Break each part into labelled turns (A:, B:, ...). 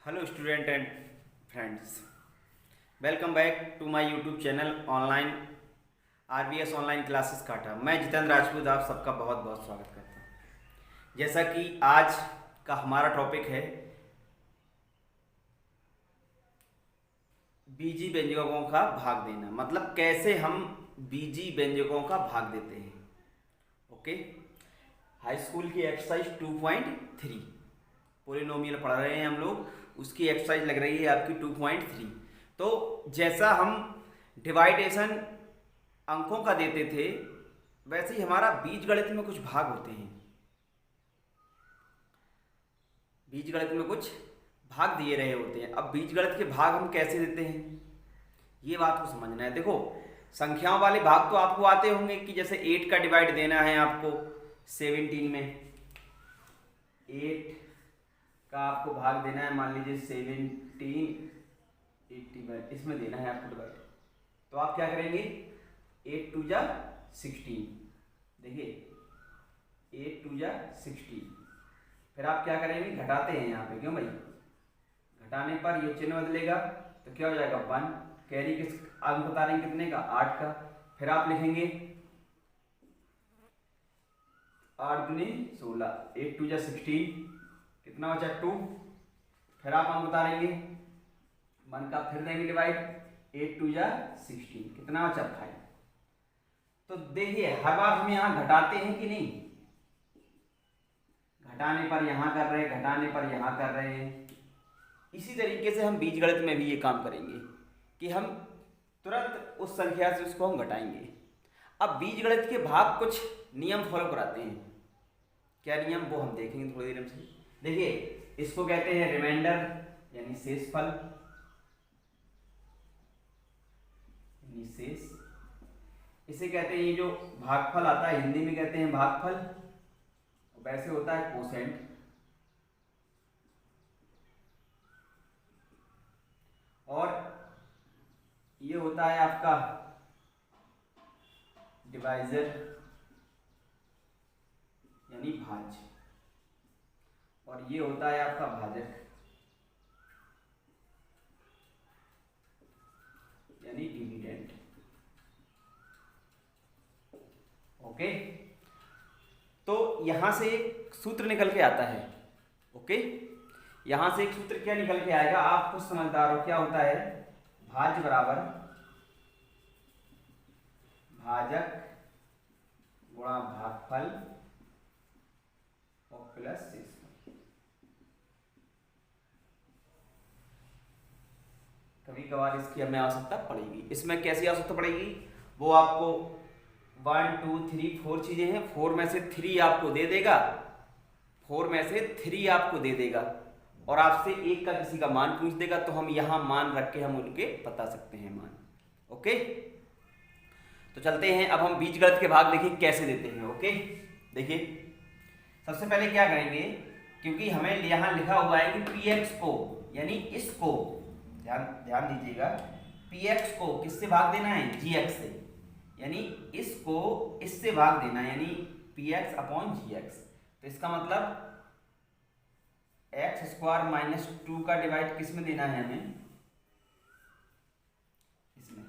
A: Hello student and friends, welcome back to my YouTube channel online RBS online classes काटा। मैं जितेंद्र राजपूत आप सबका बहुत बहुत स्वागत करता हूँ। जैसा कि आज का हमारा टॉपिक है बीजी व्यंजकों का भाग देना, मतलब कैसे हम बीजी व्यंजकों का भाग देते हैं। ओके, हाई स्कूल की एक्सरसाइज 2.3 पोलिनोमियल पढ़ रहे हैं हम लोग, उसकी एक्सरसाइज लग रही है आपकी 2.3। तो जैसा हम डिवाइडेशन अंकों का देते थे वैसे ही हमारा बीजगणित में कुछ भाग होते हैं। बीजगणित में कुछ भाग दिए रहे होते हैं। अब बीजगणित के भाग हम कैसे देते हैं ये बात को समझना है। देखो, संख्याओं वाले भाग तो आपको आते होंगे कि जैसे 8 का डिवाइड देना है आपको 17 में, 8 का आपको भाग देना है, मान लीजिए 17 81 इसमें देना है आपको डिवाइड। तो आप क्या करेंगे, 8 2 जा 16, देखिए 8 2 जा 16। फिर आप क्या करेंगे, घटाते हैं यहाँ पे, क्यों भाई, घटाने पर ये चिन्ह बदलेगा तो क्या हो जाएगा 1, कैरी किस अंक बता रहे हैं कितने का, 8 का। फिर आप लिखेंगे 8 दूनी 16, 8 2 जा 16, कितना बचा 2। फिर आप अंक बता देंगे 1 का, फिर देंगे डिवाइड, 8 2 जा 16, कितना बचा 5। तो देखिए हर बार हम यहाँ घटाते हैं कि नहीं, घटाने पर यहाँ कर रहे हैं, घटाने पर यहाँ कर रहे हैं। इसी तरीके से हम बीजगणित में भी ये काम करेंगे कि हम तुरंत उस संख्या से उसको हम घटाएंगे। अब बीजगणित के भाग कुछ नियम फॉलो कराते हैं। क्या नियम, वो हम देखेंगे थोड़ी देर में। देखिए, इसको कहते हैं रिमाइंडर यानी शेषफल, यानी शेष। इसे कहते हैं, ये जो भागफल आता है हिंदी में कहते हैं भागफल, वैसे होता है कोसेंट। और ये होता है आपका डिवाइजर यानी भाज्य, और ये होता है आपका भाजक यानी डिविडेंड। ओके, तो यहां से एक सूत्र निकल के आता है। ओके, यहां से एक सूत्र क्या निकल के आएगा, आप खुद समझदार हो। क्या होता है, भाज्य बराबर भाजक गुणा भागफल और प्लस शेषफल। कभी कभार इसकी हमें आवश्यकता पड़ेगी। इसमें कैसी आवश्यकता पड़ेगी, वो आपको 1 2 3 4 चीजें हैं, 4 में से 3 आपको दे देगा, 4 में से 3 आपको दे देगा, और आपसे एक का किसी का मान पूछ देगा, तो हम यहां मान रख के हम उनके बता सकते हैं मान। ओके, तो चलते हैं अब हम बीजगणित के भाग देखिए कैसे देते हैं। ओके, देखिए सबसे पहले क्या करेंगे, क्योंकि हमें यहाँ लिखा हुआ है कि px को यानी इसको, ध्यान ध्यान दीजिएगा, px को किससे भाग देना है, gx से, यानी इसको इससे भाग देना है, यानी px अपॉन gx। तो इसका मतलब एक्स स्क्वायर माइनस 2 का डिवाइड किस में देना है हमें, इसमें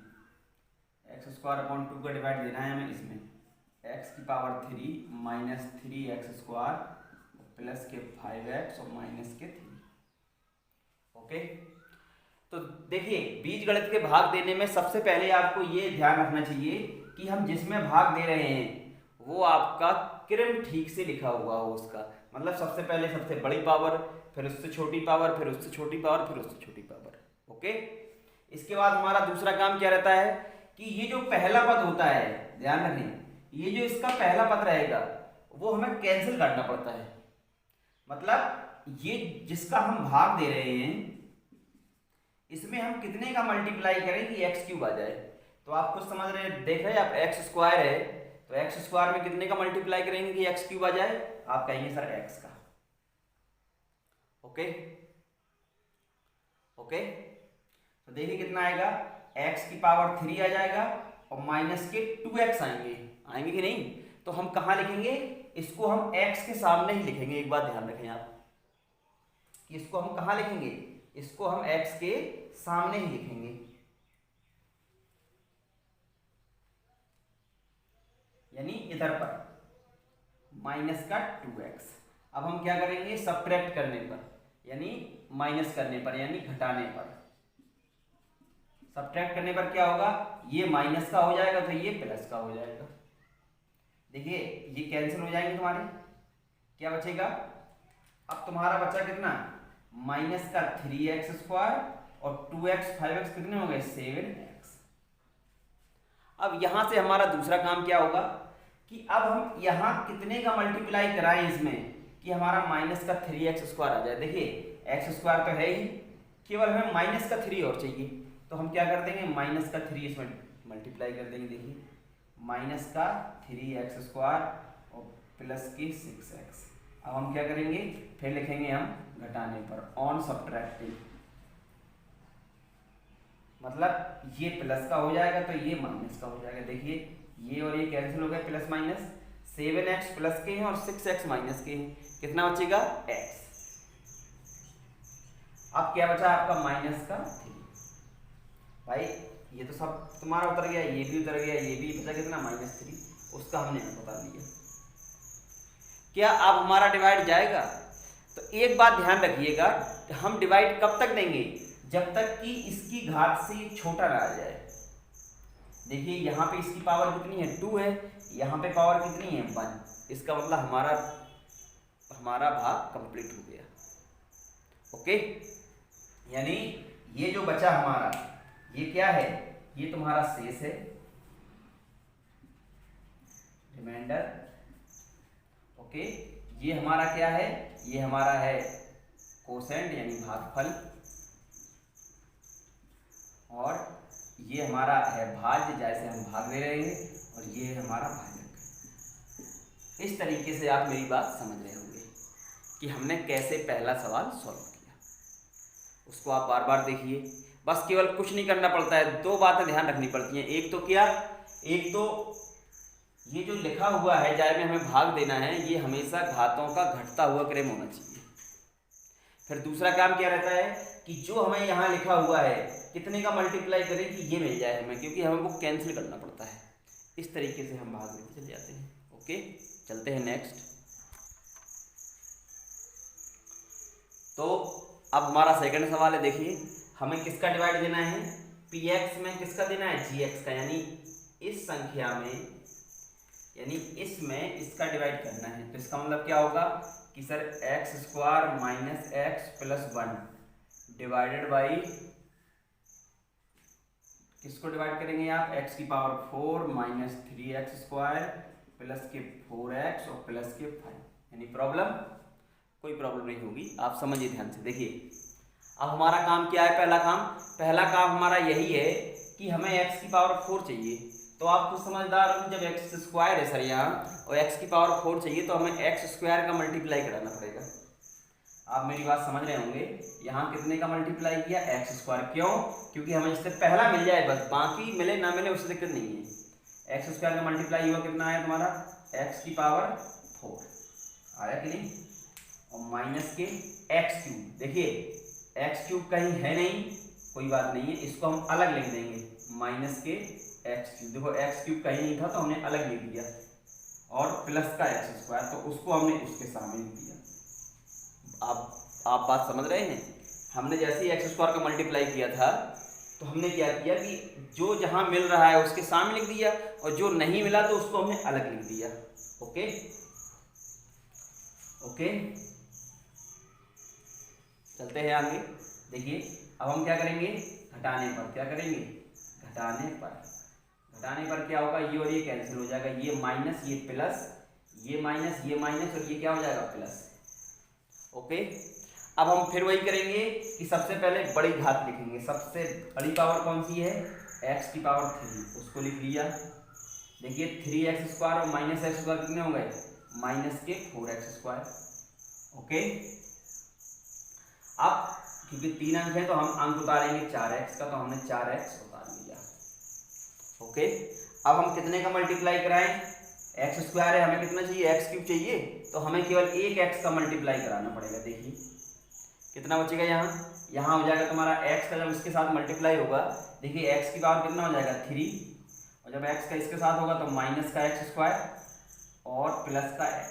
A: एक्स स्क्वायर अपॉन 2 का डिवाइड देना है हमें इसमें, एक्स की power 3 minus 3x square plus के 5x और माइनस के 3। ओके, तो देखिए बीजगणित के भाग देने में सबसे पहले आपको ये ध्यान रखना चाहिए कि हम जिसमें भाग दे रहे हैं वो आपका क्रम ठीक से लिखा हुआ हो उसका, मतलब सबसे पहले सबसे बड़ी पावर, फिर उससे छोटी पावर, फिर उससे छोटी पावर, फिर उससे छोटी पावर। ओके, इसके बाद हमारा दूसरा काम क्या रहता है कि ये जो पहला पद होता है, ध्यान रखें, ये जो इसका पहला पद रहेगा वो हमें कैंसिल करना पड़ता है। मतलब ये जिसका हम भाग दे रहे हैं इसमें हम कितने का मल्टीप्लाई करें कि एक्स क्यूब आ जाए। तो आप कुछ समझ रहे हैं, देख रहे हैं आप, एक्स स्क्वायर है तो एक्स स्क्वायर में कितने का मल्टीप्लाई करेंगे कि एक्स क्यूब आ जाए, आप कहेंगे सर एक्स का। ओके ओके, तो देखिए कितना आएगा, x की पावर 3 आ जाएगा और माइनस के 2x आएंगे, आएंगे कि नहीं। तो हम कहाँ लिखेंगे, इसको हम x के सामने ही लिखेंगे। एक बात ध्यान रखें आप कि इसको हम कहाँ लिखेंगे, इसको हम x के सामने ही लिखेंगे, यानी इधर पर माइनस का 2x। अब हम क्या करेंगे, सब्ट्रैक्ट करने पर यानी माइनस करने पर यानी घटाने पर, सब्ट्रैक्ट करने पर क्या होगा, ये माइनस का हो जाएगा तो ये प्लस का हो जाएगा। देखिए ये कैंसिल हो जाएंगे तुम्हारे, क्या बचेगा, अब तुम्हारा बचा कितना, माइनस का 3x² और 2x 5x कितने हो गए, 7x। अब यहां से हमारा दूसरा काम क्या होगा कि अब हम यहां कितने का मल्टीप्लाई कराएं इसमें कि हमारा माइनस का 3x² आ जाए। देखिए x² तो है ही, केवल हमें माइनस का 3 और चाहिए, तो हम क्या कर देंगे, माइनस का 3 इसमें मल्टीप्लाई कर देंगे। देखिए माइनस का 3x² और प्लस की 6x। अब हम क्या करेंगे, फिर लिखेंगे हम घटाने पर, ऑन सब्ट्रैक्टिंग, मतलब ये प्लस का हो जाएगा तो ये माइनस का हो जाएगा। देखिए ये और ये कैंसिल हो गए, प्लस माइनस, 7x प्लस के हैं और 6x माइनस के हैं, कितना बचेगा, x। अब क्या बचा आपका, माइनस का 3। भाई ये तो सब तुम्हारा उतर गया, ये भी उतर गया, ये भी बचा कितना, -3, उसका हमने बता दिया। क्या अब हमारा डिवाइड जाएगा, तो एक बात ध्यान रखिएगा, हम डिवाइड कब तक देंगे, जब तक कि इसकी घात से छोटा ना आ जाए। देखिए यहाँ पे इसकी पावर कितनी है, 2 है, यहाँ पे पावर कितनी है, 1। इसका मतलब हमारा भाग कंप्लीट हो गया। ओके, यानी ये जो बचा हमारा, ये क्या है, ये तुम्हारा शेष है, रिमाइंडर। ओके, ये हमारा क्या है, ये हमारा है कोसेंट यानी भागफल, और ये हमारा है भाज्य, जैसे हम भाग ले रहे हैं, और ये है हमारा भाजक। इस तरीके से आप मेरी बात समझ रहे होंगे कि हमने कैसे पहला सवाल सॉल्व किया। उसको आप बार बार देखिए, बस केवल कुछ नहीं करना पड़ता है, 2 बातें ध्यान रखनी पड़ती हैं। एक तो क्या, एक तो ये जो लिखा हुआ है जाए में हमें भाग देना है, ये हमेशा घातों का घटता हुआ क्रम होना चाहिए। फिर दूसरा काम क्या रहता है कि जो हमें यहाँ लिखा हुआ है कितने का मल्टीप्लाई करें कि ये मिल जाए हमें, क्योंकि हमें वो कैंसिल करना पड़ता है। इस तरीके से हम भाग लेते चले जाते हैं। ओके, चलते हैं नेक्स्ट। तो अब हमारा सेकंड सवाल है, देखिए हमें किसका डिवाइड देना है, px में किसका देना है, gx का, यानी इस संख्या में, यानी इसमें इसका डिवाइड करना है। तो इसका मतलब क्या होगा कि sir x² minus x plus 1 divided by, किसको डिवाइड करेंगे आप, x की पावर 4 माइनस 3x² प्लस के 4x और प्लस के 5। यानी प्रॉब्लम, कोई प्रॉब्लम नहीं होगी, आप समझिए ध्यान से। देखिए अब हमारा काम क्या है, पहला काम हमारा यही है कि हमें x की पावर 4 चाहिए। तो आप कुछ समझदार हो, जब x² है सर यहाँ और x की पावर 4 चाहिए, तो हमें x² का मल्टीप्लाई कराना पड़ेगा। आप मेरी बात समझ रहे होंगे, यहाँ कितने का मल्टीप्लाई किया, x²। क्यों, क्योंकि हमें इससे पहला मिल जाए बस, बाकी मिले ना मिले उससे दिक्कत नहीं है। x² का मल्टीप्लाई हुआ कितना आया तुम्हारा, x की पावर 4 आया कि नहीं, और माइनस के x³। देखिए x³ कहीं है नहीं, कोई बात नहीं है, इसको हम अलग लिख देंगे, माइनस के x³। देखो x³ कहीं नहीं था तो हमने अलग लिख दिया, और प्लस का x², तो उसको हमने उसके सामने लिख दिया। आप बात समझ रहे हैं, हमने जैसे ही x² का मल्टीप्लाई किया था तो हमने क्या किया कि जो जहां मिल रहा है उसके सामने लिख दिया, और जो नहीं मिला तो उसको हमने अलग लिख दिया। ओके ओके, चलते हैं आगे। देखिए अब हम क्या करेंगे, घटाने पर, क्या करेंगे, घटाने पर क्या होगा, ये और ये कैंसिल हो जाएगा, ये माइनस ये प्लस, ये माइनस और ये क्या हो जाएगा, प्लस। ओके, अब हम फिर वही करेंगे कि सबसे पहले बड़ी घात लिखेंगे। सबसे बड़ी पावर कौन सी है, x की पावर 3, उसको लिख लिया। देखिए 3x² और माइनस x² कितने हो गए, माइनस के 4x²। ओके, अब क्योंकि 3 अंक है तो हम अंक उतारेंगे 4x का, तो हमने 4x उतार लिया। ओके, अब हम कितने का मल्टीप्लाई कराएं, x² है, हमें कितना चाहिए, x³ चाहिए, तो हमें केवल एक x का मल्टीप्लाई कराना पड़ेगा। देखिए कितना बचेगा यहाँ हो जाएगा तुम्हारा x का जब इसके साथ मल्टीप्लाई होगा, देखिए x की पावर कितना हो जाएगा 3, और जब x का इसके साथ होगा तो माइनस का एक्स स्क्वायर और प्लस का x,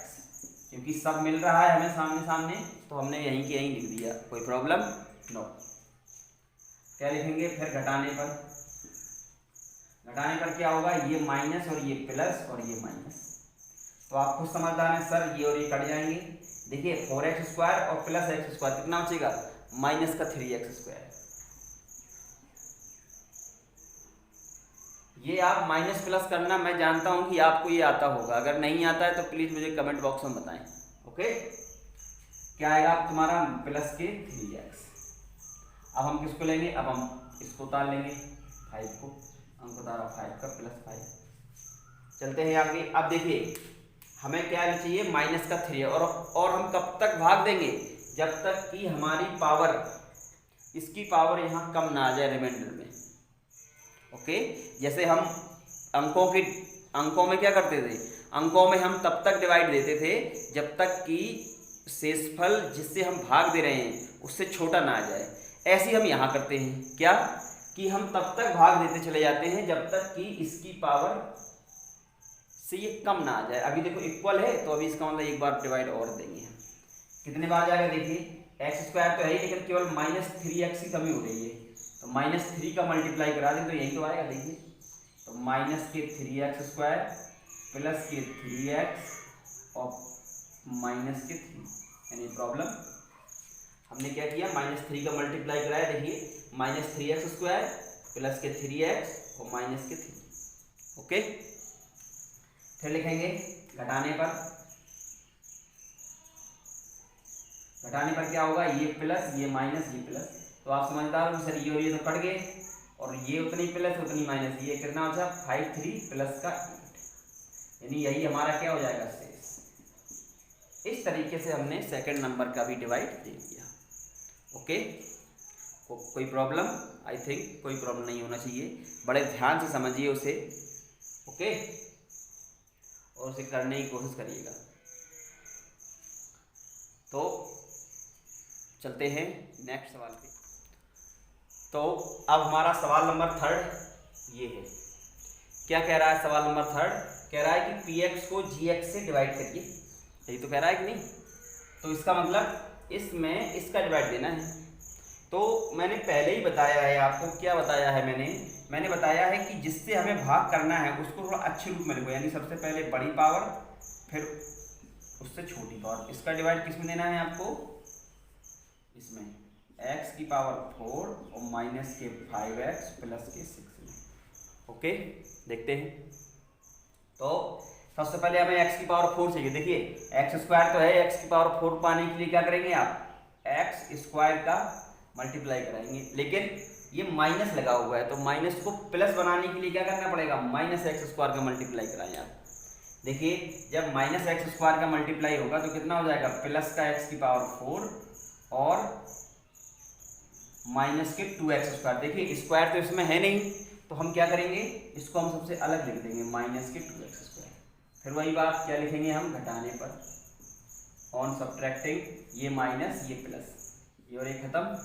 A: क्योंकि सब मिल रहा है हमें सामने सामने तो हमने यहीं के यहीं लिख दिया, कोई प्रॉब्लम नो। क्या लिखेंगे फिर घटाने पर क्या होगा, ये माइनस और ये प्लस और ये माइनस, तो आप खुद समझदार हैं सर, ये और ये कट जाएंगे। देखिए 4x स्क्वायर और प्लस एक्स स्क्वायर कितना बचेगा, माइनस का 3x स्क्वायर। ये आप माइनस प्लस करना, मैं जानता हूं कि आपको ये आता होगा, अगर नहीं आता है तो प्लीज मुझे कमेंट बॉक्स में बताएं। ओके, क्या आएगा आप तुम्हारा प्लस के 3x। अब हम किसको लेंगे, अब हम इसको उतार लेंगे 5 को, अंक उतारा 5 का प्लस 5। चलते हैं आगे। अब देखिए हमें क्या चाहिए, माइनस का 3, और हम कब तक भाग देंगे, जब तक कि हमारी पावर, इसकी पावर यहाँ कम ना आ जाए रिमाइंडर में। ओके, जैसे हम अंकों में क्या करते थे, अंकों में हम तब तक डिवाइड देते थे जब तक कि शेषफल जिससे हम भाग दे रहे हैं उससे छोटा ना आ जाए। ऐसे हम यहाँ करते हैं क्या, कि हम तब तक भाग देते चले जाते हैं जब तक कि इसकी पावर से ये कम ना आ जाए। अभी देखो इक्वल है तो अभी इसका मतलब एक बार डिवाइड और देंगे हम, कितने बार जाएगा, देखिए एक्स स्क्वायर तो है ही, लेकिन केवल माइनस 3x की कमी हो रही है, तो माइनस 3 का मल्टीप्लाई करा दें तो यही तो आएगा। देखिए तो माइनस के 3x स्क्वायर प्लस के 3x और माइनस के 3, यानी प्रॉब्लम हमने क्या किया, माइनस 3 का मल्टीप्लाई कराया। देखिए माइनस 3x स्क्वायर प्लस के 3x और माइनस के 3। ओके, फिर लिखेंगे घटाने पर क्या होगा, ये प्लस ये माइनस ये प्लस, तो आप समझदार हो सर, ये और ये तो कट गए, और ये उतनी प्लस उतनी माइनस, ये कितना हो जाएगा 5 3 प्लस का 8, यानी यही हमारा क्या हो जाएगा शेष। इस तरीके से हमने सेकंड नंबर का भी डिवाइड दे दिया। ओके, कोई प्रॉब्लम, आई थिंक कोई प्रॉब्लम नहीं होना चाहिए, बड़े ध्यान से समझिए उसे। ओके, और उसे करने की कोशिश करिएगा। तो चलते हैं नेक्स्ट सवाल पे। तो अब हमारा सवाल नंबर 3 ये है, क्या कह रहा है सवाल नंबर 3, कह रहा है कि px को gx से डिवाइड करिए, यही तो कह रहा है कि नहीं, तो इसका मतलब इसमें इसका डिवाइड देना है। तो मैंने पहले ही बताया है आपको, क्या बताया है मैंने बताया है कि जिससे हमें भाग करना है उसको थोड़ा अच्छे रूप में लिखो, यानी सबसे पहले बड़ी पावर फिर उससे छोटी पावर। इसका डिवाइड किस में देना है आपको, इसमें x की पावर 4 और माइनस के 5x प्लस के 6 में। ओके, देखते हैं। तो सबसे पहले हमें x की पावर 4 चाहिए। देखिए एक्स स्क्वायर तो है, x की पावर 4 पाने के लिए क्या करेंगे आप, x स्क्वायर का मल्टीप्लाई कराएंगे, लेकिन ये माइनस लगा हुआ है तो माइनस को प्लस बनाने के लिए क्या करना पड़ेगा, माइनस एक्स स्क्वायर का मल्टीप्लाई कराएं आप। देखिए जब माइनस एक्स स्क्वायर का मल्टीप्लाई होगा तो कितना हो जाएगा, प्लस का x की पावर 4 और माइनस के 2x स्क्वायर। देखिए स्क्वायर तो इसमें है नहीं, तो हम क्या करेंगे, इसको हम सबसे अलग लिख देंगे, माइनस के 2x स्क्वायर। फिर वही बात क्या लिखेंगे हम, घटाने पर, ऑन सब्ट्रैक्टिंग ये माइनस ये प्लस, ये और ये खत्म,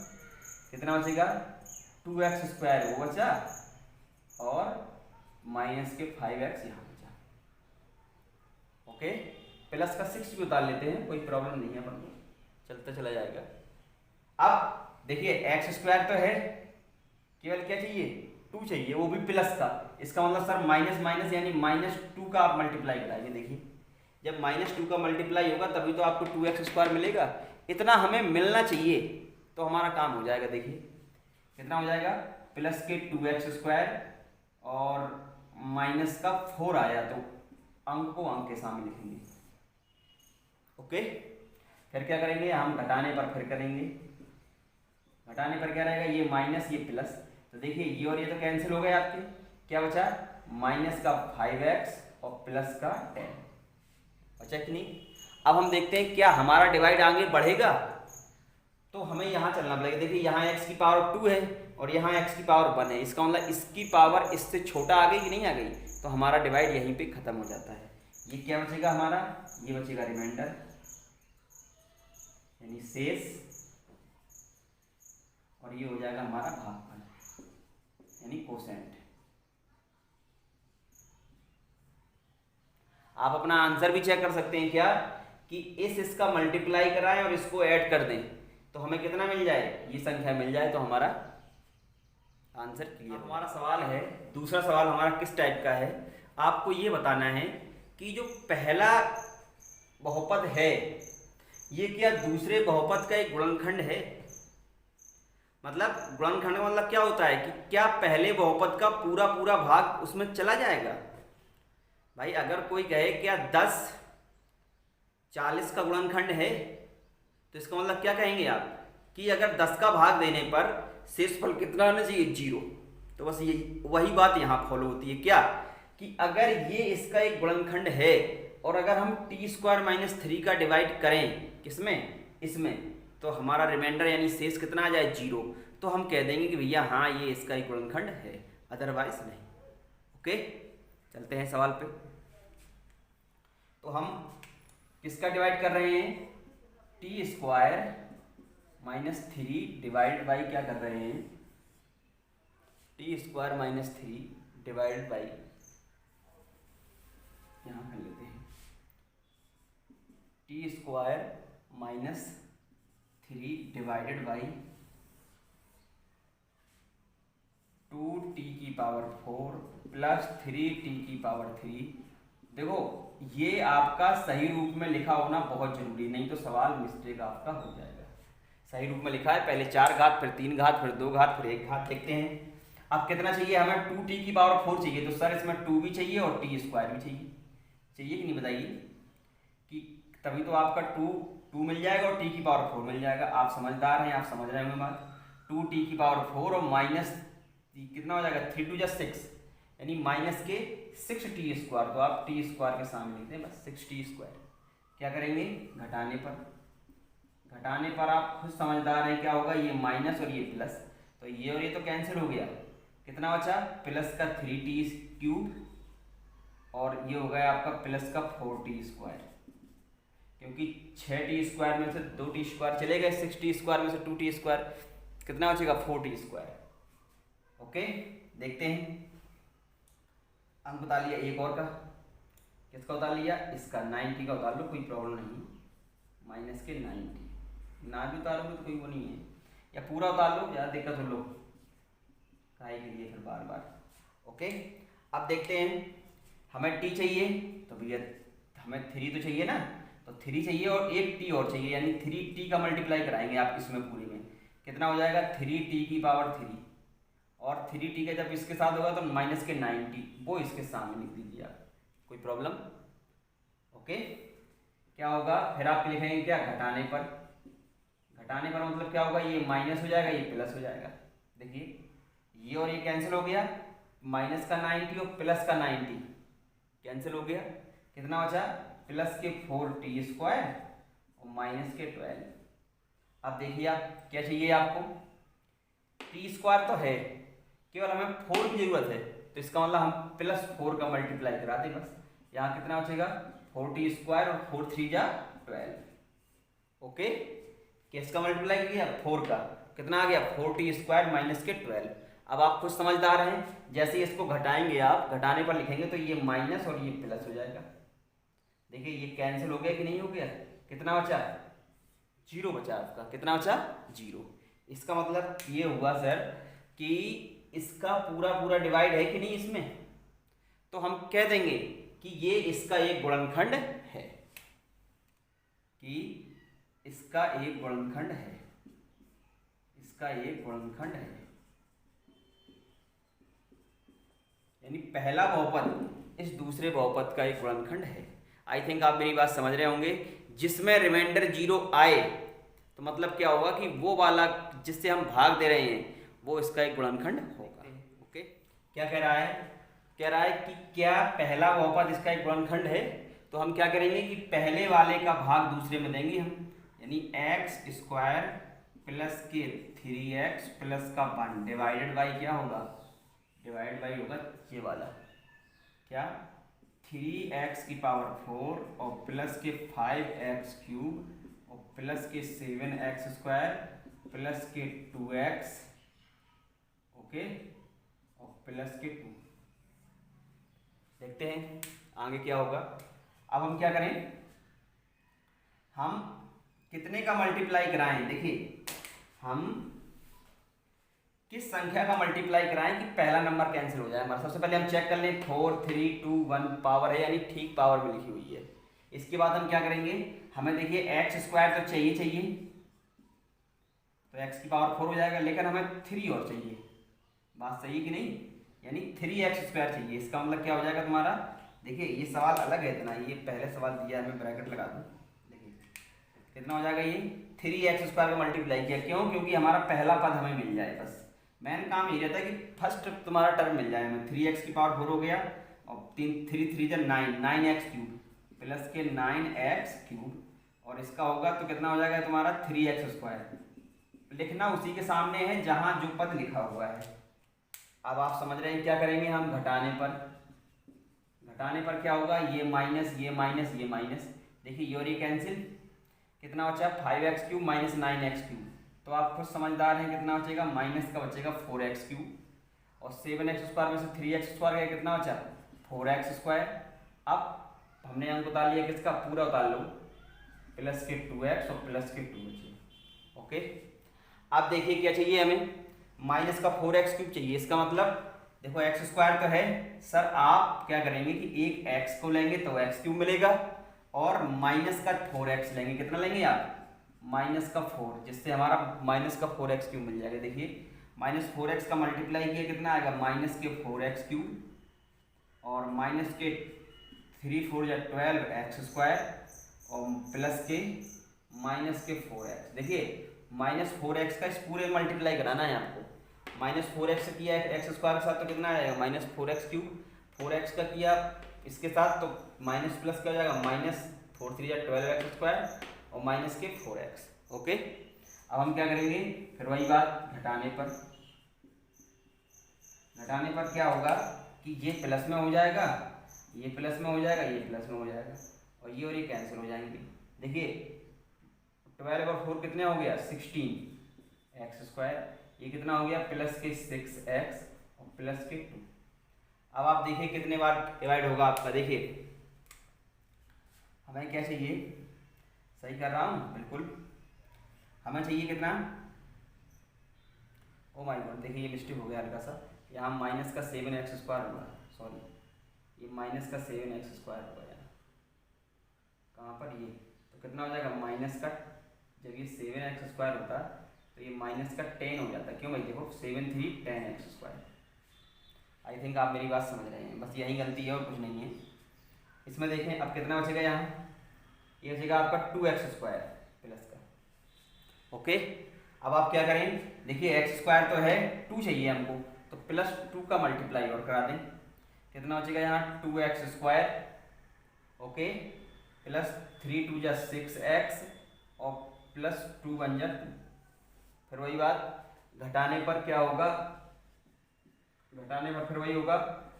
A: कितना बचेगा 2x स्क्वायर वो बचा और माइनस के 5x यहाँ बचा। ओके, प्लस का 6 भी उतार लेते हैं, कोई प्रॉब्लम नहीं है, अपन को चलता चला जाएगा। अब देखिए एक्स स्क्वायर तो है, केवल क्या चाहिए 2 चाहिए, वो भी प्लस का, इसका मतलब सर माइनस माइनस यानी -2 का आप मल्टीप्लाई कराएंगे। देखिए जब -2 का मल्टीप्लाई होगा तभी तो आपको 2x स्क्वायर मिलेगा, इतना हमें मिलना चाहिए तो हमारा काम हो जाएगा। देखिए कितना हो जाएगा, प्लस के 2x स्क्वायर और माइनस का 4 आया तो अंक को अंक के सामने लिखेंगे। ओके, फिर क्या करेंगे हम, घटाने पर फिर करेंगे, घटाने पर क्या रहेगा, ये माइनस ये प्लस, तो देखिए ये और ये तो कैंसिल हो गए आपके, क्या बचा माइनस का 5x और प्लस का 10 बचा कि नहीं। अब हम देखते हैं क्या हमारा डिवाइड आगे बढ़ेगा, तो हमें यहाँ चलना पड़ेगा। देखिए यहाँ x की पावर 2 है और यहाँ x की पावर 1 है, इसका मतलब इसकी पावर इससे छोटा आ गई कि नहीं आ गई, तो हमारा डिवाइड यहीं पे खत्म हो जाता है। ये क्या बचेगा हमारा, ये बचेगा रिमाइंडर यानी शेष, और ये हो जाएगा हमारा भागफल यानी कोसेंट। आप अपना आंसर भी चेक कर सकते हैं क्या कि इसका मल्टीप्लाई कराएं और इसको ऐड कर दें तो हमें कितना मिल जाए, ये संख्या मिल जाए तो हमारा आंसर क्लियर। हमारा सवाल है, दूसरा सवाल हमारा किस टाइप का है, आपको ये बताना है कि जो पहला बहुपद है ये क्या दूसरे बहुपद का एक गुणनखंड है। मतलब गुणनखंड का मतलब क्या होता है कि क्या पहले बहुपद का पूरा पूरा भाग उसमें चला जाएगा। भाई अगर कोई कहे क्या 10 40 का गुणनखंड है तो इसका मतलब क्या कहेंगे आप कि अगर 10 का भाग देने पर शेषफल कितना आना चाहिए, 0। तो बस ये वही बात यहाँ फॉलो होती है क्या कि अगर ये इसका एक गुणनखंड है और अगर हम t² - 3 का डिवाइड करें किसमें, इसमें, तो हमारा रिमाइंडर यानी शेष कितना आ जाए, 0। तो हम कह देंगे कि भैया हाँ ये इसका एक गुणनखंड है, अदरवाइज नहीं। ओके, चलते हैं सवाल पे। तो हम किसका डिवाइड कर रहे हैं, t² - 3 डिवाइड बाई क्या कर रहे हैं, t² - 3 डिवाइड बाई, यहाँ कर लेते हैं t² - 3 divided by 2t⁴ plus 3t⁴। देखो ये आपका सही रूप में लिखा होना बहुत जरूरी, नहीं तो सवाल मिस्टेक आपका हो जाएगा। सही रूप में लिखा है, पहले 4 घात, फिर 3 घात, फिर 2 घात, फिर 1 घात। देखते हैं अब कितना चाहिए हमें, 2t⁴ चाहिए। तो सर इसमें 2 भी चाहिए और t² भी चाहिए कि नहीं, बताइए कि तभी तो आपका 2 मिल जाएगा और t⁴ मिल जाएगा। आप समझदार हैं, आप समझ रहे होंगे बात। 2t⁴ और माइनस कितना हो जाएगा, 3 × 6 यानी माइनस के 6t²। तो आप t² के सामने लिखते हैं बस 6t²। क्या करेंगे, घटाने पर आप खुद समझदार हैं क्या होगा, ये माइनस और ये प्लस, तो ये और ये तो कैंसिल हो गया। कितना बचा, प्लस का 3t³ और ये हो गया आपका प्लस का 4t², क्योंकि 6t² में से 2t² चले गए, 6t² में से 2t², कितना बचेगा 4t²। ओके, देखते हैं अंक बता लिया एक और का, किसका उतार लिया, इसका 90 का उतार लो, कोई प्रॉब्लम नहीं, माइनस के 90 ना भी उतारोगे तो कोई वो नहीं है, या पूरा उतार लो, ज़्यादा दिक्कत हो लो काहे के लिए फिर बार बार। ओके, अब देखते हैं हमें t चाहिए तो भैया हमें 3 तो चाहिए ना, तो 3 चाहिए और एक t और चाहिए, यानी 3t का मल्टीप्लाई कराएंगे आप इसमें पूरी में, कितना हो जाएगा 3t⁴ और 3t का जब इसके साथ होगा तो माइनस के 90, वो इसके सामने लिख दीजिए आप, कोई प्रॉब्लम। ओके, क्या होगा फिर आप लिखेंगे क्या, घटाने पर मतलब क्या होगा, ये माइनस हो जाएगा, ये प्लस हो जाएगा। देखिए ये और ये कैंसिल हो गया, माइनस का 90 और प्लस का 90 कैंसिल हो गया, कितना बचा, प्लस के 4t² और माइनस के 12। अब देखिए आप क्या चाहिए आपको, t² तो है, केवल हमें 4 की जरूरत है, तो इसका मतलब हम +4 का मल्टीप्लाई करा दें बस। यहाँ कितना बचेगा 4t² और 4 3 जा 12। ओके, किसका मल्टीप्लाई किया, 4 का, कितना आ गया 4t² माइनस के 12। अब आप खुद समझदार हैं, जैसे ही इसको घटाएंगे आप, घटाने पर लिखेंगे तो ये माइनस और ये प्लस हो जाएगा। देखिए ये कैंसिल हो गया कि नहीं हो गया, कितना बचा, 0 बचा आपका, कितना बचा 0। इसका मतलब ये हुआ सर कि इसका पूरा डिवाइड है कि नहीं इसमें, तो हम कह देंगे कि ये इसका एक गुणनखंड है, कि इसका एक गुणनखंड है, इसका एक गुणनखंड है, यानी पहला बहुपद इस दूसरे बहुपद का एक गुणनखंड है। आई थिंक आप मेरी बात समझ रहे होंगे। जिसमें रिमाइंडर 0 आए तो मतलब क्या होगा कि वो वाला जिससे हम भाग दे रहे हैं वो इसका एक गुणनखंड होगा। ओके, क्या कह रहा है, कह रहा है कि क्या पहला बहुपद इसका एक गुणनखंड है, तो हम क्या करेंगे कि पहले वाले का भाग दूसरे में देंगे हम, यानी x² प्लस के 3x प्लस का 1 डिवाइडेड बाई क्या होगा, डिवाइड बाई होगा ये वाला, क्या 3x⁴ और प्लस के 5x³ और प्लस के 7x² प्लस के 2x ओके, और प्लस के 2। देखते हैं आगे क्या होगा। अब हम क्या करें, हम कितने का मल्टीप्लाई कराएं। देखिए हम किस संख्या का मल्टीप्लाई कराएं कि पहला नंबर कैंसिल हो जाए हमारा। सबसे पहले हम चेक कर लें 4 3 2 1 पावर है, यानी ठीक पावर में लिखी हुई है। इसके बाद हम क्या करेंगे, हमें देखिए एक्स स्क्वायर तो चाहिए, तो एक्स की पावर 4 हो जाएगा, लेकिन हमें 3 और चाहिए। बात सही है कि नहीं, यानी 3x स्क्वायर चाहिए। इसका मतलब क्या हो जाएगा तुम्हारा, देखिए ये सवाल अलग है इतना, ये पहले सवाल दिया है, मैं ब्रैकेट लगा दूँ। देखिए कितना हो जाएगा, ये 3x स्क्वायर को मल्टीप्लाई किया, क्यों, क्योंकि हमारा पहला पद हमें मिल जाए। बस मेन काम ये रहता है कि फर्स्ट तुम्हारा टर्म मिल जाए हमें। 3x की पावर 4 हो गया, और 3 3 9 9x क्यूब प्लस के 9x क्यूब, और इसका होगा तो कितना हो जाएगा तुम्हारा 3x स्क्वायर। लिखना उसी के सामने है जहाँ जो पद लिखा हुआ है। अब आप समझ रहे हैं क्या करेंगे हम, घटाने पर क्या होगा, ये माइनस ये माइनस ये माइनस, देखिए ये और ये कैंसिल, कितना बचा 5x cube minus 9x cube. तो आप खुद समझदार हैं, कितना बचेगा, माइनस का बचेगा 4x क्यूब, और 7x स्क्वायर में से 3x स्क्वायर गया, कितना बचा 4x स्क्वायर। अब हमने अंक उतार लिया, किसका पूरा उतार लो, प्लस के 2x और प्लस के 2 बचे। ओके, अब देखिए क्या चाहिए हमें, माइनस का 4x क्यूब चाहिए। इसका मतलब देखो एक्स स्क्वायर तो है सर, आप क्या करेंगे कि एक x को लेंगे तो x क्यूब मिलेगा, और माइनस का 4x लेंगे, कितना लेंगे आप, माइनस का 4, जिससे हमारा माइनस का 4x क्यूब मिल जाएगा। देखिए माइनस 4x का मल्टीप्लाई किया कितना आएगा, माइनस के 4x क्यूब, और माइनस के 3 4 या 12x स्क्वायर, और प्लस के माइनस के 4x। देखिए माइनस 4x का इस पूरे मल्टीप्लाई कराना है आपको। माइनस 4x से किया है एक्स स्क्वायर के साथ तो कितना आएगा, माइनस 4x क्यूब, 4x का किया इसके साथ तो माइनस प्लस क्या हो जाएगा, माइनस 4 3 या 12x स्क्वायर, और माइनस के 4x। ओके, अब हम क्या करेंगे, फिर वही बात, घटाने पर क्या होगा कि ये प्लस में हो जाएगा, ये प्लस में हो जाएगा, ये प्लस में हो जाएगा, और ये कैंसिल हो जाएंगे। देखिए 12 और 4 कितने हो गया, 16x स्क्वायर, ये कितना हो गया, प्लस के 6x और प्लस के 2। अब आप देखिए कितने बार डिवाइड होगा आपका। देखिए हमें क्या चाहिए, सही कर रहा हूँ बिल्कुल, हमें चाहिए कितना, ओ माय गॉड, देखिए ये मिस्टेक हो गया हल्का सा, यहाँ माइनस का 7x स्क्वायर होगा, सॉरी ये माइनस का 7x स्क्वायर होगा यहाँ, कहाँ पर, ये तो कितना हो जाएगा, माइनस का, जब ये 7x स्क्वायर होता तो ये माइनस का 10 हो जाता। क्यों भाई, देखो 7 3 10x स्क्वायर। आई थिंक आप मेरी बात समझ रहे हैं, बस यही गलती है और कुछ नहीं है इसमें। देखें अब कितना बचेगा, यहाँ ये बचेगा आपका 2x स्क्वायर प्लस का। ओके, अब आप क्या करें, देखिए एक्स स्क्वायर तो है, 2 चाहिए हमको, तो प्लस 2 का मल्टीप्लाई और करा दें, कितना बचेगा यहाँ 2x स्क्वायर, ओके, प्लस 3 2 जा 6x, और प्लस 2 1 जा 2। फिर वही बात, घटाने पर क्या होगा, घटाने पर फिर वही होगा,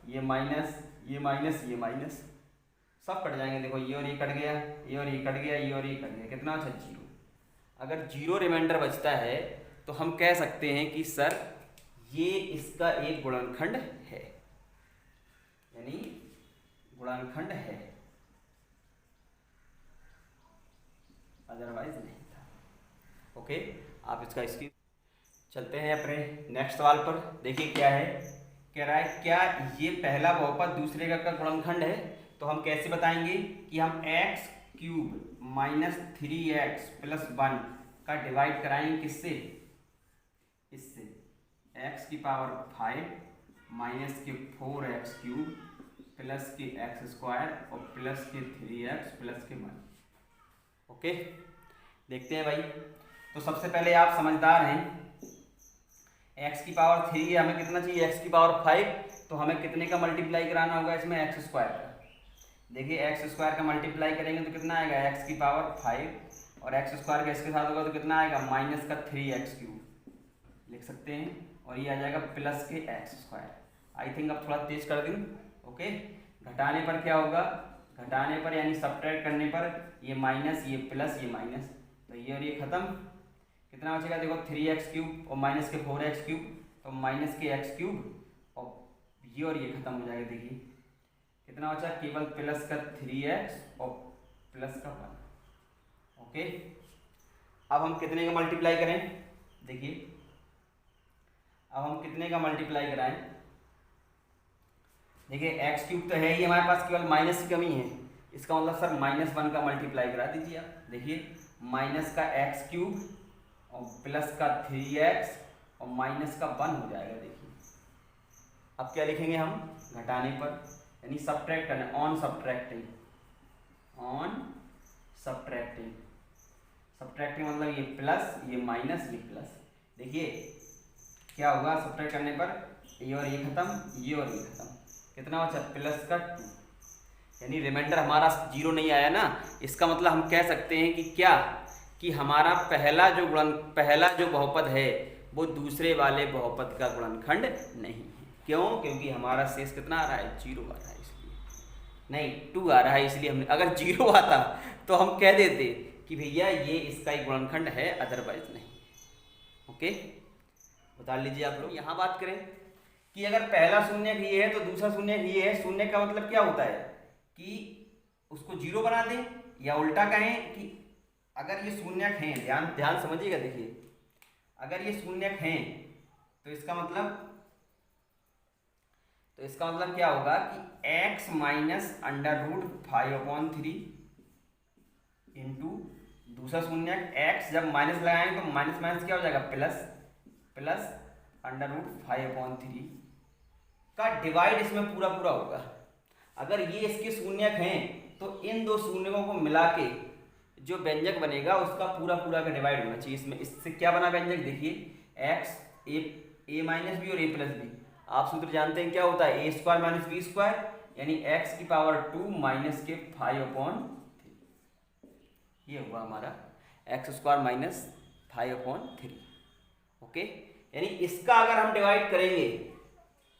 A: ये माइनस ये माइनस ये माइनस सब कट जाएंगे। देखो ये और ये कट गया, ये और ये कट गया, ये और ये कट गया, कितना अच्छा 0। अगर 0 रिमाइंडर बचता है तो हम कह सकते हैं कि सर ये इसका एक गुणनखंड है, यानी गुणनखंड है, अदरवाइज नहीं था। ओके, आप इसका स्क्रीन, चलते हैं अपने नेक्स्ट सवाल पर। देखिए क्या है, कह रहा है क्या ये पहला बहुपद दूसरे का गुणनखंड है। तो हम कैसे बताएंगे कि हम x cube minus 3x plus 1 का डिवाइड कराएंगे किससे, इससे, x की पावर 5 माइनस के 4x क्यूब प्लस के x स्क्वायर और प्लस के 3x प्लस के 1। ओके, देखते हैं भाई। तो सबसे पहले आप समझदार हैं, x की पावर 3 है, हमें कितना चाहिए, x की पावर 5, तो हमें कितने का मल्टीप्लाई कराना होगा इसमें, x स्क्वायर का। देखिए x स्क्वायर का मल्टीप्लाई करेंगे तो कितना आएगा, x की पावर 5, और x स्क्वायर का इसके साथ होगा तो कितना आएगा, माइनस का 3x क्यूब लिख सकते हैं, और ये आ जाएगा प्लस के x स्क्वायर। आई थिंक अब थोड़ा तेज कर दूँ। ओके, घटाने पर क्या होगा, घटाने पर यानी सब्ट्रैक्ट करने पर ये माइनस ये प्लस ये माइनस, तो ये और ये खत्म, कितना बचेगा देखो 3x क्यूब और माइनस के 4x क्यूब, तो तो माइनस के एक्स क्यूब और ये खत्म हो जाएगा। देखिए कितना बचा, केवल प्लस का 3x और प्लस का 1। ओके, अब हम कितने का मल्टीप्लाई करें, देखिए अब हम कितने का मल्टीप्लाई कराएं। देखिए एक्स क्यूब तो है ही हमारे पास, केवल माइनस की कमी है, इसका मतलब सर -1 का मल्टीप्लाई करा दीजिए आप। देखिए माइनस का एक्स क्यूब और प्लस का 3x और माइनस का 1 हो जाएगा। देखिए अब क्या लिखेंगे हम, घटाने पर, यानी सब्ट्रैक्ट करना, ऑन सब्ट्रैक्टिंग मतलब ये प्लस ये माइनस ये प्लस। देखिए क्या होगा सब्ट्रैक्ट करने पर, ये और ये खत्म, ये और ये खत्म, कितना बचा प्लस का 2, यानी रिमाइंडर हमारा 0 नहीं आया ना। इसका मतलब हम कह सकते हैं कि क्या, कि हमारा पहला जो बहुपद है वो दूसरे वाले बहुपद का गुणनखंड नहीं है। क्यों, क्योंकि हमारा शेष कितना आ रहा है, 0 आ रहा है, इसलिए नहीं 2 आ रहा है, इसलिए हमने, अगर 0 आता तो हम कह देते कि भैया ये इसका एक गुणनखंड है, अदरवाइज नहीं। ओके, बता लीजिए आप लोग। यहाँ बात करें कि अगर पहला शून्य ये है तो दूसरा शून्य ये है, शून्य का मतलब क्या होता है कि उसको 0 बना दें, या उल्टा कहें कि अगर ये शून्यक हैं, ध्यान समझिएगा। देखिए अगर ये शून्यक हैं तो इसका मतलब क्या होगा कि x माइनस √5/3 इंटू दूसरा शून्यक x, जब माइनस लगाएंगे तो माइनस माइनस क्या हो जाएगा, प्लस √5/3 का डिवाइड इसमें पूरा होगा। अगर ये इसके शून्यक हैं तो इन दो शून्यकों को मिला के जो व्यंजक बनेगा उसका पूरा का डिवाइड होना चाहिए इसमें। इससे क्या बना व्यंजक, देखिए x a माइनस बी और a प्लस बी। आप सूत्र जानते हैं क्या होता है, a² माइनस b², यानी x की पावर 2 माइनस के 5/3। ये हुआ हमारा x² माइनस 5/3। ओके, यानी इसका अगर हम डिवाइड करेंगे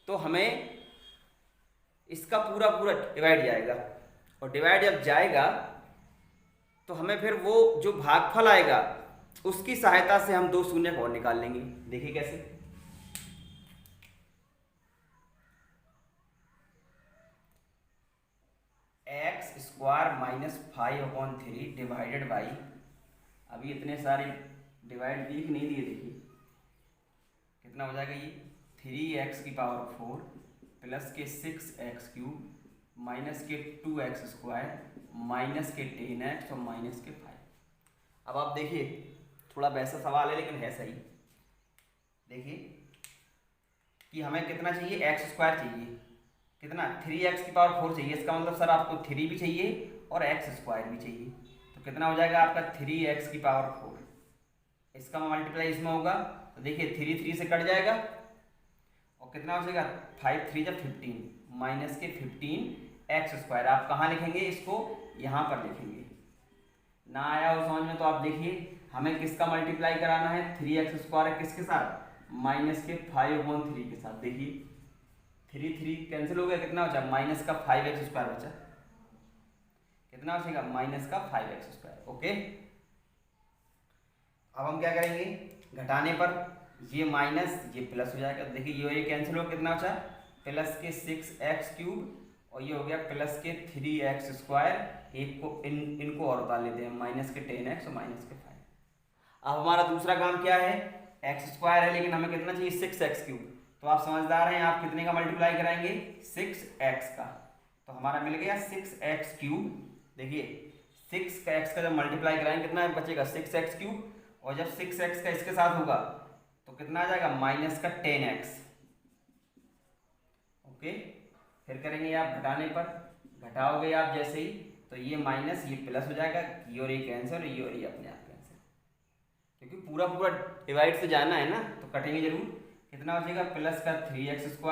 A: तो हमें इसका पूरा डिवाइड जाएगा, और डिवाइड जब जाएगा तो हमें फिर वो जो भागफल आएगा उसकी सहायता से हम दो शून्य और निकाल लेंगे। देखिए कैसे, x² माइनस 5/3 डिवाइडेड बाई, अभी इतने सारे डिवाइड दिए कि नहीं दिए, देखिए कितना हो जाएगा, ये 3x की पावर 4 प्लस के 6x³ माइनस के 2x² माइनस के 10x और माइनस के 5। अब आप देखिए थोड़ा वैसा सवाल है लेकिन है सही। देखिए कि हमें कितना चाहिए, x² चाहिए, कितना 3x की पावर 4 चाहिए। इसका मतलब सर आपको 3 भी चाहिए और x² भी चाहिए, तो कितना हो जाएगा आपका 3x की पावर 4। इसका मल्टीप्लाई इसमें होगा तो देखिए 3 से कट जाएगा और कितना हो जाएगा 5 3 जब 15 माइनस के 15x²। आप कहाँ लिखेंगे इसको, यहाँ पर लिखेंगे। ना आया हो समझ में तो आप देखिए हमें किसका मल्टीप्लाई कराना है, 3x² किसके साथ, माइनस के 5/3 के साथ। देखिए 3 कैंसिल हो गया, कितना बचा माइनस का 5x² बचा, कितना बचेगा माइनस का 5x²। ओके, अब हम क्या करेंगे, घटाने पर ये माइनस ये प्लस हो जाएगा। देखिए ये कैंसिल हो, कितना बचा प्लस के 6x³ और ये हो गया प्लस के 3x²। एक को इनको और उतार लेते हैं, माइनस के 10x और माइनस के 5। अब हमारा दूसरा काम क्या है, x² है लेकिन हमें कितना चाहिए 6x³। तो आप समझदार हैं, आप कितने का मल्टीप्लाई कराएंगे 6x का, तो हमारा मिल गया 6x³। देखिए 6x का जब मल्टीप्लाई कराएंगे कितना बचेगा 6x³, और जब 6x का इसके साथ होगा तो कितना आ जाएगा माइनस का 10x। ओके, फिर करेंगे आप घटाने पर, घटाओगे आप जैसे ही तो ये माइनस ये प्लस हो जाएगा, ये और ये कैंसिल, ये और ये अपने आप कैंसिल, क्योंकि पूरा डिवाइड से जाना है ना तो कटेंगे जरूर। कितना बचेगा प्लस का 3x²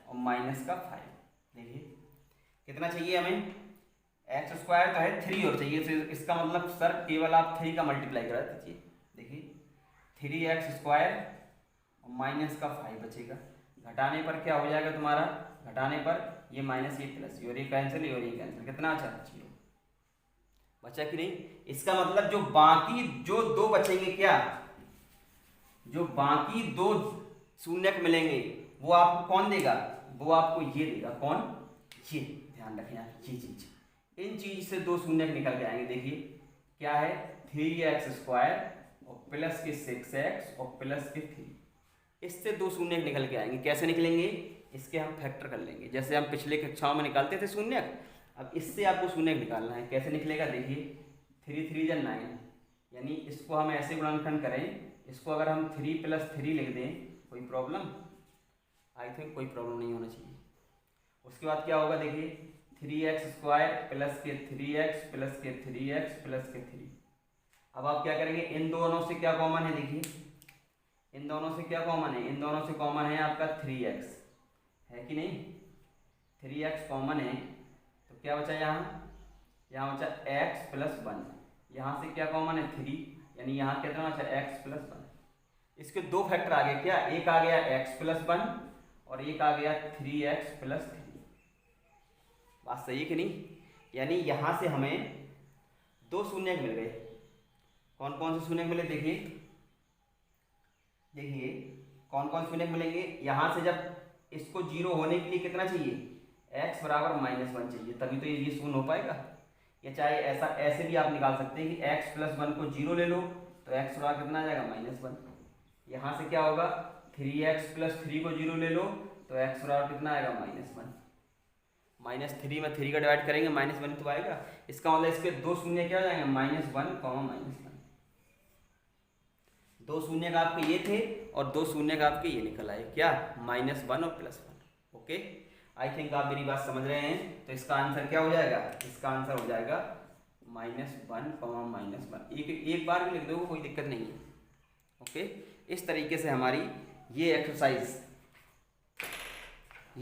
A: और माइनस का 5। देखिए कितना चाहिए हमें, x² तो है 3 और चाहिए, तो इसका मतलब सर केवल आप 3 का मल्टीप्लाई करा दीजिए। देखिए 3x² और माइनस का 5 बचेगा। घटाने पर क्या हो जाएगा तुम्हारा, घटाने पर ये माइनस ये प्लस, ये और ये कैंसिल, ये और ये कैंसिल, कितना अच्छा 0 बचा कि नहीं। इसका मतलब जो दो बचेंगे, क्या जो बाकी दो शून्यक मिलेंगे वो आपको कौन देगा, वो आपको ये देगा, कौन, ये, ध्यान रखें यहाँ ये चीज, इन चीज से दो शून्यक निकल के आएंगे। देखिए क्या है, 3x² और प्लस के 6x और प्लस के 3, इससे दो शून्यक निकल के आएंगे। कैसे निकलेंगे, इसके हम फैक्टर कर लेंगे, जैसे हम पिछले कक्षाओं में निकालते थे शून्यक, अब इससे आपको शून्यक निकालना है। कैसे निकलेगा, देखिए 3 3 जा 9, यानी इसको हम ऐसे गुणनखंड करें, इसको अगर हम 3 + 3 लिख दें, कोई प्रॉब्लम, आई थिंक कोई प्रॉब्लम नहीं होना चाहिए। उसके बाद क्या होगा, देखिए 3x² प्लस के 3x प्लस के 3x प्लस के 3। अब आप क्या करेंगे, इन दोनों से क्या कॉमन है, देखिए इन दोनों से क्या कॉमन है, इन दोनों से कॉमन है आपका 3x, है कि नहीं, 3x कॉमन है, तो क्या बचा यहाँ बचा x + 1, यहाँ से क्या कॉमन है 3, यानी यहाँ कितना बचा x + 1। इसके दो फैक्टर आ गए, क्या, एक आ गया x + 1 और एक आ गया 3x + 3। बात सही है कि नहीं, यानी यहाँ से हमें दो शून्यक मिल गए। कौन कौन से शून्यक मिले, देखिए कौन कौन शून्यक मिलेंगे। यहाँ से जब इसको 0 होने के लिए कितना चाहिए, x बराबर -1 चाहिए, तभी तो ये शून्य हो पाएगा। या चाहे ऐसा ऐसे भी आप निकाल सकते हैं कि x + 1 को 0 ले लो तो x बराबर कितना आ जाएगा, -1। यहाँ से क्या होगा, 3x + 3 को 0 ले लो तो x बराबर कितना आएगा, -1। -3 में 3 का डिवाइड करेंगे -1 तो आएगा। इसका मतलब इसके दो शून्य क्या हो जाएंगे, -1, -1। दो शून्य का आपके ये थे और दो शून्य का आपके ये निकल आए, क्या, -1 और +1। ओके, आई थिंक आप मेरी बात समझ रहे हैं। तो इसका आंसर क्या हो जाएगा, इसका आंसर हो जाएगा -1, -1। एक बार भी लिख दो, कोई दिक्कत नहीं है। ओके, इस तरीके से हमारी ये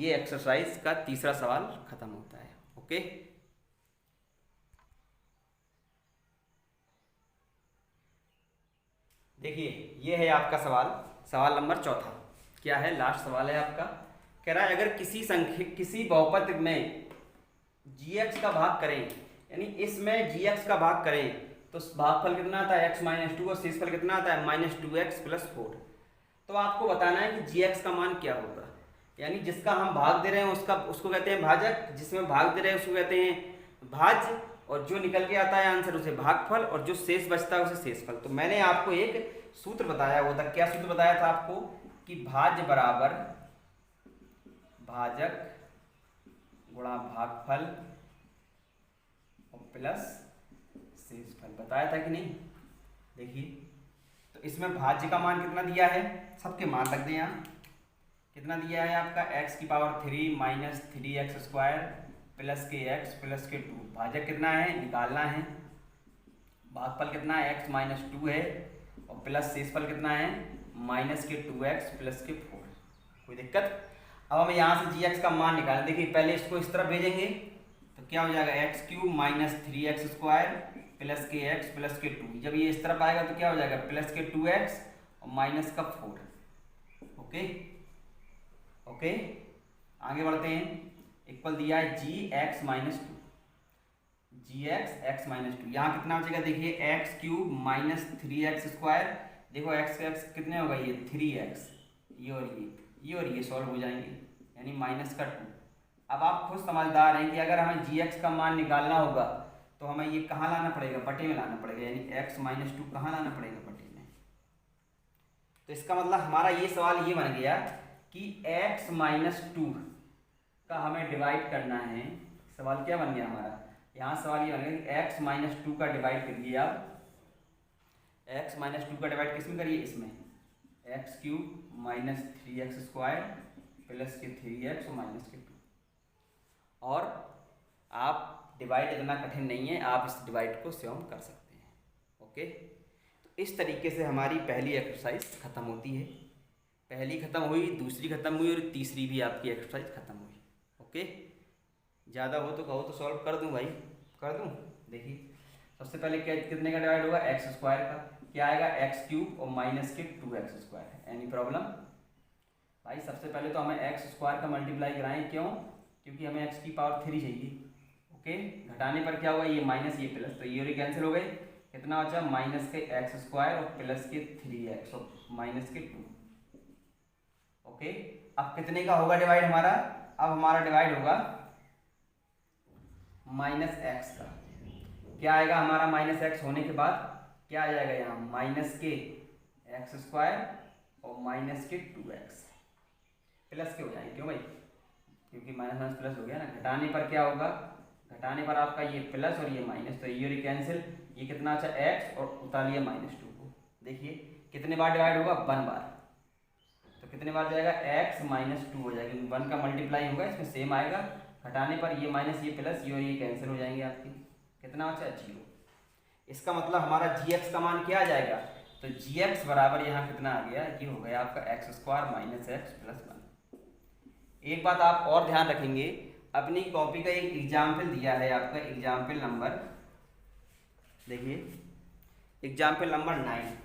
A: एक्सरसाइज का तीसरा सवाल खत्म होता है। ओके, देखिए ये है आपका सवाल नंबर चौथा। क्या है, लास्ट सवाल है आपका। कह रहा है अगर किसी बहुपद में gx का भाग करें, यानी इसमें gx का भाग करें तो भागफल कितना आता है, x - 2 और शेषफल कितना आता है, -2x + 4। तो आपको बताना है कि gx का मान क्या होगा, यानी जिसका हम भाग दे रहे हैं उसको कहते हैं भाजक, जिसमें भाग दे रहे हैं उसको कहते हैं भाज्य, और जो निकल के आता है आंसर उसे भागफल, और जो शेष बचता है उसे शेषफल। तो मैंने आपको एक सूत्र बताया हुआ था, क्या सूत्र बताया था आपको, कि भाज्य बराबर भाजक गुणा भागफल और प्लस शेषफल, बताया था कि नहीं। देखिए तो इसमें भाज्य का मान कितना दिया है, सबके मान रख दें यहाँ। कितना दिया है आपका, x⁻³ - 3x² प्लस के x प्लस के 2। भाजक कितना है, निकालना है। भागफल कितना है, x - 2 है, और प्लस शेषफल कितना है, -2x प्लस के 4। कोई दिक्कत। अब हम यहाँ से gx का मान निकालें। देखिए पहले इसको इस तरफ भेजेंगे तो क्या हो जाएगा, x³ - 3x² प्लस के x प्लस के 2। जब ये इस तरफ आएगा तो क्या हो जाएगा, प्लस के 2x और माइनस का 4। ओके, आगे बढ़ते हैं। इक्वल दिया है gx - 2, gx x - 2। यहाँ कितना बचेगा, देखिए x³ - 3x²। देखो x कितने होगा, ये 3x, ये और ये सॉल्व हो जाएंगे, यानी -2। अब आप खुद समझदार हैं कि अगर हमें gx का मान निकालना होगा तो हमें ये कहाँ लाना पड़ेगा, बटे में लाना पड़ेगा, यानी x - 2 कहाँ लाना पड़ेगा, बटे में। तो इसका मतलब हमारा ये सवाल ये बन गया कि x - 2 का हमें डिवाइड करना है। सवाल क्या बन गया हमारा, यहाँ सवाल ये बन गया कि x - 2 का डिवाइड करिए आप। x - 2 का डिवाइड किस में करिए, इसमें x³ - 3x² प्लस के 3x और माइनस के 2। और आप डिवाइड इतना कठिन नहीं है, आप इस डिवाइड को स्वयं कर सकते हैं। ओके, तो इस तरीके से हमारी पहली एक्सरसाइज खत्म होती है। पहली खत्म हुई, दूसरी खत्म हुई और तीसरी भी आपकी एक्सरसाइज खत्म हुई। ओके, ज़्यादा हो तो कहो तो सॉल्व कर दूं भाई, कर दूं। देखिए सबसे पहले क्या, कितने का डिवाइड होगा, x² का। क्या आएगा, x³ और माइनस के 2x²। एनी प्रॉब्लम भाई। सबसे पहले तो हमें x² का मल्टीप्लाई कराएं, क्यों, क्योंकि हमें x⁻³ चाहिए। ओके, घटाने पर क्या हुआ, ये माइनस ये प्लस, तो ये कैंसिल हो गए। कितना बचा, -x² और प्लस के 3x और माइनस के 2। ओके, अब कितने का होगा डिवाइड हमारा? अब हमारा डिवाइड होगा माइनस एक्स का। क्या आएगा हमारा माइनस एक्स होने के बाद? क्या आ जाएगा यहाँ? माइनस के एक्स स्क्वायर और माइनस के 2x प्लस के हो जाएंगे। क्यों भाई? क्योंकि माइनस माइनस प्लस हो गया ना। घटाने पर क्या होगा? घटाने पर आपका ये प्लस और ये माइनस, तो ये और ये कैंसिल, ये कितना अच्छा x और उतार लिया -2 को। देखिए कितने बार डिवाइड होगा? 1 बार। तो कितने बार जाएगा? x -2 हो जाएगी, 1 का मल्टीप्लाई होगा, इसमें सेम आएगा। घटाने पर ये माइनस ये प्लस, ये और ये कैंसिल हो जाएंगे आपकी। कितना अच्छा? 0। इसका मतलब हमारा gx का मान क्या आ जाएगा? तो gx बराबर यहाँ कितना आ गया? ये हो गया आपका x² माइनस x प्लस 1। एक बात आप और ध्यान रखेंगे, अपनी कॉपी का एक एग्जाम्पल दिया है आपका, एग्जाम्पल नंबर, देखिए एग्जाम्पल नंबर 9,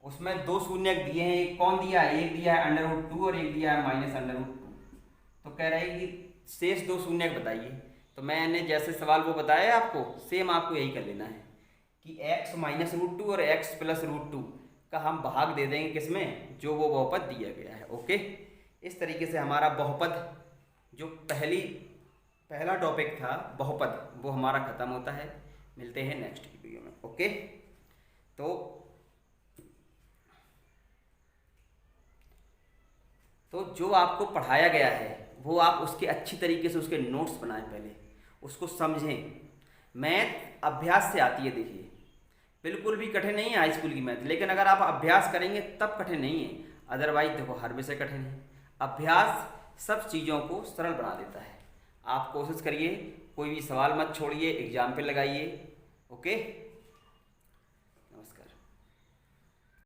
A: उसमें 2 शून्य दिए हैं। एक कौन दिया है? एक दिया है √2 और एक दिया है -√2। तो कह रहे हैं कि शेष 2 शून्य बताइए। तो मैंने जैसे सवाल वो बताया आपको, सेम आपको यही कर लेना है कि x -√2 और x + √2 का हम भाग दे देंगे किसमें? जो वो बहुपद दिया गया है। ओके, इस तरीके से हमारा बहुपद जो पहला टॉपिक था बहुपद, वो हमारा खत्म होता है। मिलते हैं नेक्स्ट वीडियो में। ओके, तो जो आपको पढ़ाया गया है वो आप उसके अच्छी तरीके से उसके नोट्स बनाएं, पहले उसको समझें। मैथ अभ्यास से आती है, देखिए बिल्कुल भी कठिन नहीं है हाई स्कूल की मैथ, लेकिन अगर आप अभ्यास करेंगे तब कठिन नहीं है। अदरवाइज देखो हर विषय कठिन है। अभ्यास सब चीज़ों को सरल बना देता है। आप कोशिश करिए, कोई भी सवाल मत छोड़िए, एग्जाम्पल लगाइए। ओके।